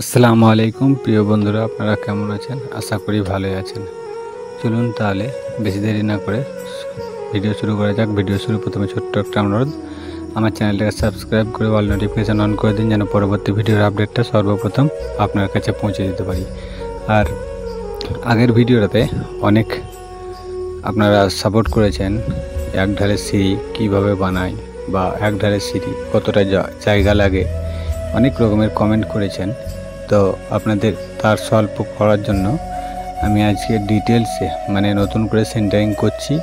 আসসালামু আলাইকুম প্রিয় বন্ধুরা, আপনারা কেমন আছেন? আশা করি ভালোই আছেন। চলুন তাহলে বেশি দেরি না করে ভিডিও শুরু করা যাক। ভিডিও শুরু প্রথমে ছোট্ট একটা অনুরোধ, আমার চ্যানেলটাকে সাবস্ক্রাইব করে অল নোটিফিকেশান অন করে দিন, যেন পরবর্তী ভিডিওর আপডেটটা সর্বপ্রথম আপনার কাছে পৌঁছে দিতে পারি। আর আগের ভিডিওটাতে অনেক আপনারা সাপোর্ট করেছেন এক ধারের সিঁড়ি কীভাবে বানায় বা এক ধারের সিঁড়ি কতটা জায়গা লাগে, অনেক রকমের কমেন্ট করেছেন। তো আপনাদের তার সলভ করার জন্য আমি আজকে ডিটেলসে নতুন করে সেন্টারিং করছি।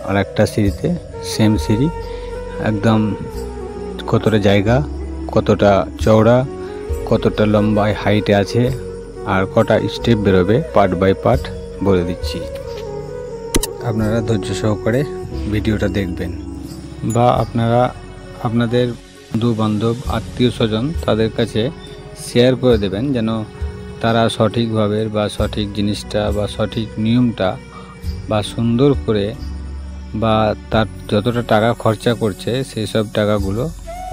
আর একটা সিঁড়িতে সেম সিঁড়ি একদম কতটা জায়গা, কতটা চওড়া, কতটা লম্বায় হাইটে আছে, আর কটা স্টেপ বেরোবে পার্ট বাই পার্ট বলে দিচ্ছি। আপনারা ধৈর্য সহকারে ভিডিওটা দেখবেন, বা আপনারা আপনাদের বন্ধু বান্ধব আত্মীয় স্বজন তাদের কাছে শেয়ার করে দেবেন, যেন তারা সঠিকভাবে বা সঠিক জিনিসটা বা সঠিক নিয়মটা বা সুন্দর করে বা তার যতটা টাকা খরচা করছে সেই সব টাকাগুলো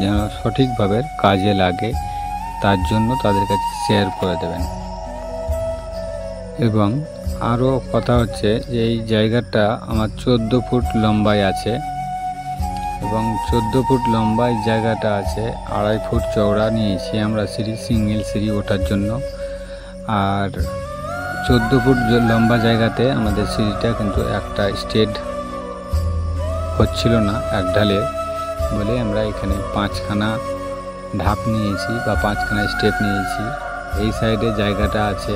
যেন সঠিকভাবে কাজে লাগে, তার জন্য তাদের কাছে শেয়ার করে দেবেন। এবং আরও কথা হচ্ছে যে এই জায়গাটা আমার 14 ফুট লম্বায় আছে, এবং 14 ফুট লম্বায় জায়গাটা আছে, 2.5 ফুট চওড়া নিয়েছি আমরা সিঁড়ি, সিঙ্গেল সিঁড়ি ওঠার জন্য। আর 14 ফুট লম্বা জায়গাতে আমাদের সিঁড়িটা কিন্তু একটা স্টেড হচ্ছিল না এক ঢালে বলে আমরা এখানে 5খানা ধাপ নিয়েছি বা 5খানা স্টেপ নিয়েছি। এই সাইডে জায়গাটা আছে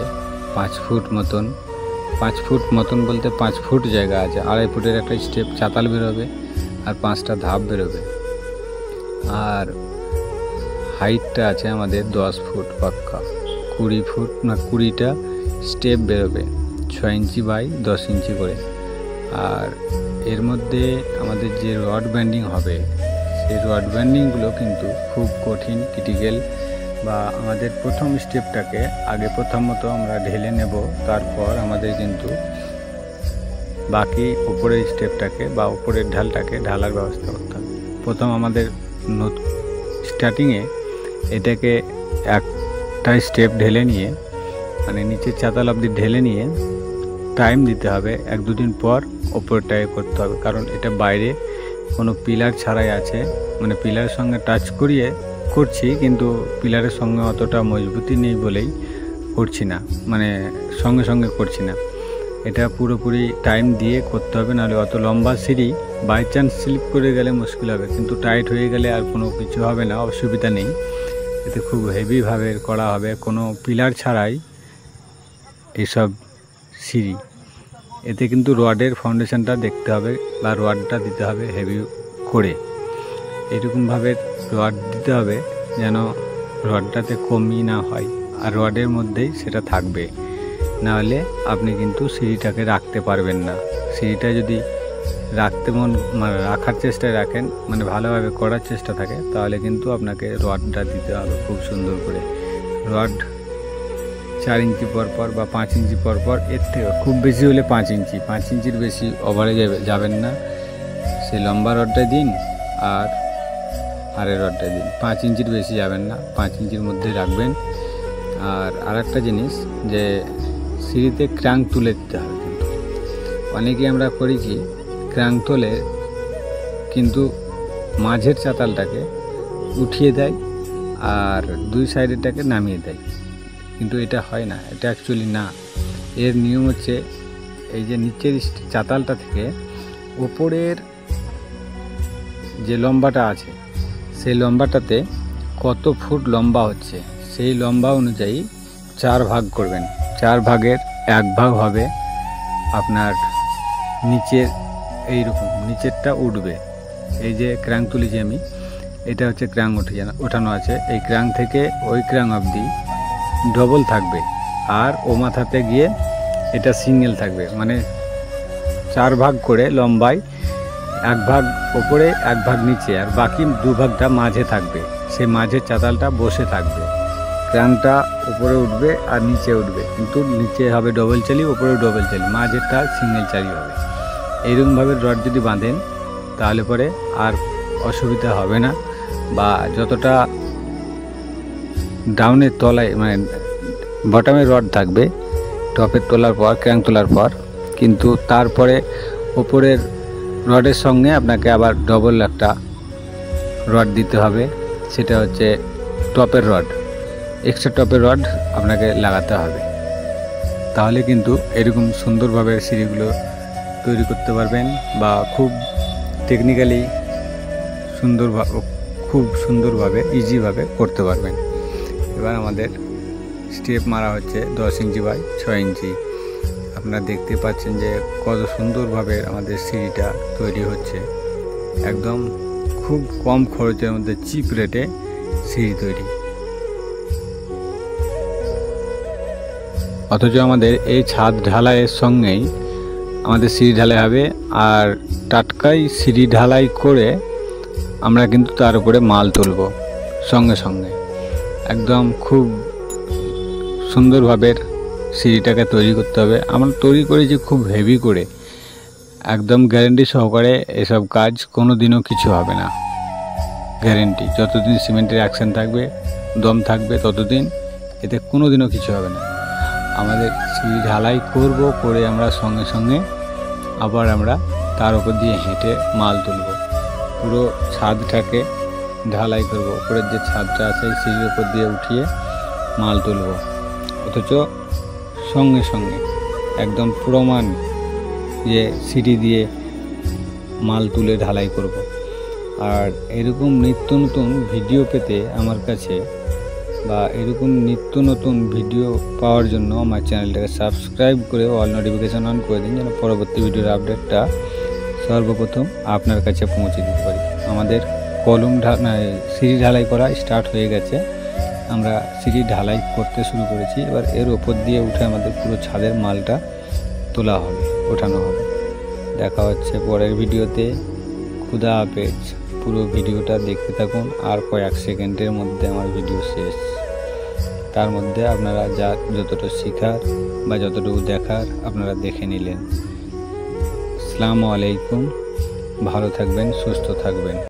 5 ফুট মতন, 5 ফুট মতন বলতে 5 ফুট জায়গা আছে, 2.5 ফুটের একটা স্টেপ চাতাল বেরোবে আর 5টা ধাপ বেরোবে। আর হাইটটা আছে আমাদের 10 ফুট পাক্কা, 20 ফুট না 20টা স্টেপ বেরোবে, 6 ইঞ্চি বাই 10 ইঞ্চি করে। আর এর মধ্যে আমাদের যে রড ব্যান্ডিং হবে সেই রড ব্যান্ডিংগুলো কিন্তু খুব কঠিন, ক্রিটিক্যাল। বা আমাদের প্রথম স্টেপটাকে আগে প্রথমত আমরা ঢেলে নেব, তারপর আমাদের কিন্তু বাকি উপরের স্টেপটাকে বা উপরের ঢালটাকে ঢালার ব্যবস্থা করতে হবে। প্রথম আমাদের স্টার্টিংয়ে এটাকে একটা স্টেপ ঢেলে নিয়ে নিচের চাতাল অবধি ঢেলে নিয়ে টাইম দিতে হবে, 1-2 দিন পর ওপরটায় করতে হবে। কারণ এটা বাইরে কোনো পিলার ছাড়াই আছে, পিলারের সঙ্গে টাচ করিয়ে করছি, কিন্তু পিলারের সঙ্গে অতটা মজবুতি নেই বলেই করছি না, সঙ্গে সঙ্গে করছি না। এটা পুরোপুরি টাইম দিয়ে করতে হবে, নাহলে অত লম্বা সিঁড়ি বাই চান্স স্লিপ করে গেলে মুশকিল হবে, কিন্তু টাইট হয়ে গেলে আর কোনো কিছু হবে না, অসুবিধা নেই। এতে খুব হেভিভাবে করা হবে, কোনো পিলার ছাড়াই এইসব সিঁড়ি। এতে কিন্তু রডের ফাউন্ডেশনটা দেখতে হবে বা রডটা দিতে হবে হেভি করে, এরকমভাবে রড দিতে হবে যেন রডটাতে কমই না হয়, আর রডের মধ্যেই সেটা থাকবে, নাহলে আপনি কিন্তু সিঁড়িটাকে রাখতে পারবেন না। সিঁড়িটা যদি রাখার চেষ্টায় রাখেন, ভালোভাবে করার চেষ্টা থাকে, তাহলে কিন্তু আপনাকে রডটা দিতে হবে খুব সুন্দর করে। রড 4 ইঞ্চি পরপর বা 5 ইঞ্চি পরপর, এর থেকে খুব বেশি হলে 5 ইঞ্চি, 5 ইঞ্চির বেশি ওভারে যাবেন না। সেই লম্বা রডটা দিন আর আরের রডটা দিন, 5 ইঞ্চির বেশি যাবেন না, 5 ইঞ্চির মধ্যে রাখবেন। আর আরেকটা জিনিস, যে সিঁড়িতে ক্র্যাঙ্ক তুলে দিতে হবে। কিন্তু অনেকেই আমরা করি কি, ক্র্যাঙ্ক তোলে কিন্তু মাঝের চাতালটাকে উঠিয়ে দেয় আর 2 সাইডেরটাকে নামিয়ে দেয়, কিন্তু এটা হয় না, এটা অ্যাকচুয়ালি না। এর নিয়ম হচ্ছে এই যে নিচের চাতালটা থেকে ওপরের যে লম্বাটা আছে সেই লম্বাটাতে কত ফুট লম্বা হচ্ছে সেই লম্বা অনুযায়ী 4 ভাগ করবেন। 4 ভাগের 1 ভাগ হবে আপনার নিচের, এইরকম নিচেরটা উঠবে। এই যে ক্র্যাঙ্ক তুলেছি আমি, এটা হচ্ছে ক্র্যাঙ্ক ওঠানো আছে, এই ক্র্যাঙ্ক থেকে ওই ক্র্যাঙ্ক অবধি ডবল থাকবে, আর ও মাথাতে গিয়ে এটা সিঙ্গেল থাকবে। 4 ভাগ করে লম্বায় 1 ভাগ ওপরে 1 ভাগ নিচে, আর বাকি 2 ভাগটা মাঝে থাকবে। সেই মাঝের চাতালটা বসে থাকবে, ক্র্যাঙ্কটা উপরে উঠবে আর নিচে উঠবে, কিন্তু নিচে হবে ডবল চালি, উপরেও ডবল চালি, মাঝেরটা সিঙ্গেল চালি হবে। এইরকমভাবে রড যদি বাঁধেন তাহলে পরে আর অসুবিধা হবে না, বা যতটা ডাউনের তলায় মানে বটমে রড থাকবে, টপের তোলার পর ক্র্যাঙ্ক তোলার পর, কিন্তু তারপরে ওপরের রডের সঙ্গে আপনাকে আবার ডবল একটা রড দিতে হবে, সেটা হচ্ছে টপের রড, এক্সট্রা টপের রড আপনাকে লাগাতে হবে। তাহলে কিন্তু এরকম সুন্দরভাবে সিঁড়িগুলো তৈরি করতে পারবেন বা খুব টেকনিক্যালি খুব সুন্দরভাবে ইজিভাবে করতে পারবেন। এবার আমাদের স্টেপ মারা হচ্ছে 10 ইঞ্চি বাই 6 ইঞ্চি। আপনারা দেখতে পাচ্ছেন যে কত সুন্দরভাবে আমাদের সিঁড়িটা তৈরি হচ্ছে, একদম খুব কম খরচের মধ্যে চিপ রেটে সিঁড়ি তৈরি। অথচ আমাদের এই ছাদ ঢালাইয়ের সঙ্গেই আমাদের সিঁড়ি ঢালাই হবে, আর টাটকাই সিঁড়ি ঢালাই করে আমরা কিন্তু তার উপরে মাল তুলব সঙ্গে সঙ্গে। একদম খুব সুন্দরভাবে সিঁড়িটাকে তৈরি করতে হবে। আমরা তৈরি করেছি খুব হেভি করে, একদম গ্যারেন্টি সহকারে। এসব কাজ কোনো দিনও কিছু হবে না, গ্যারেন্টি। যতদিন সিমেন্টের অ্যাকশন থাকবে, দম থাকবে, ততদিন এতে কোনো দিনও কিছু হবে না। আমাদের সিঁড়ি ঢালাই করব, করে আমরা সঙ্গে সঙ্গে আবার আমরা তার উপর দিয়ে হেঁটে মাল তুলব। পুরো ছাদটাকে ঢালাই করব, উপরের যে ছাদটা আছে এই সিঁড়ির উপর দিয়ে উঠিয়ে মাল তুলব। অথচ সঙ্গে সঙ্গে একদম প্রমাণ যে সিঁড়ি দিয়ে মাল তুলে ঢালাই করব। আর এরকম নিত্য নতুন ভিডিও পেতে আমার কাছে, বা এরকম নিত্য নতুন ভিডিও পাওয়ার জন্য আমার চ্যানেলটাকে সাবস্ক্রাইব করে অল নোটিফিকেশান অন করে দিন, যেন পরবর্তী ভিডিওর আপডেটটা সর্বপ্রথম আপনার কাছে পৌঁছে দিতে পারি। আমাদের সিঁড়ি ঢালাই করা স্টার্ট হয়ে গেছে, আমরা সিঁড়ি ঢালাই করতে শুরু করেছি। এবার এর ওপর দিয়ে উঠে আমাদের পুরো ছাদের মালটা তোলা হবে, ওঠানো হবে। দেখা হচ্ছে পরের ভিডিওতে। খুদা হাফেজ। পুরো ভিডিওটা দেখতে থাকুন, আর কয়েক সেকেন্ডের মধ্যে আমার ভিডিও শেষ। তার মধ্যে আপনারা যতটুকু শেখার বা যতটুকু দেখার আপনারা দেখে নিলেন। আসসালামু আলাইকুম। ভালো থাকবেন, সুস্থ থাকবেন।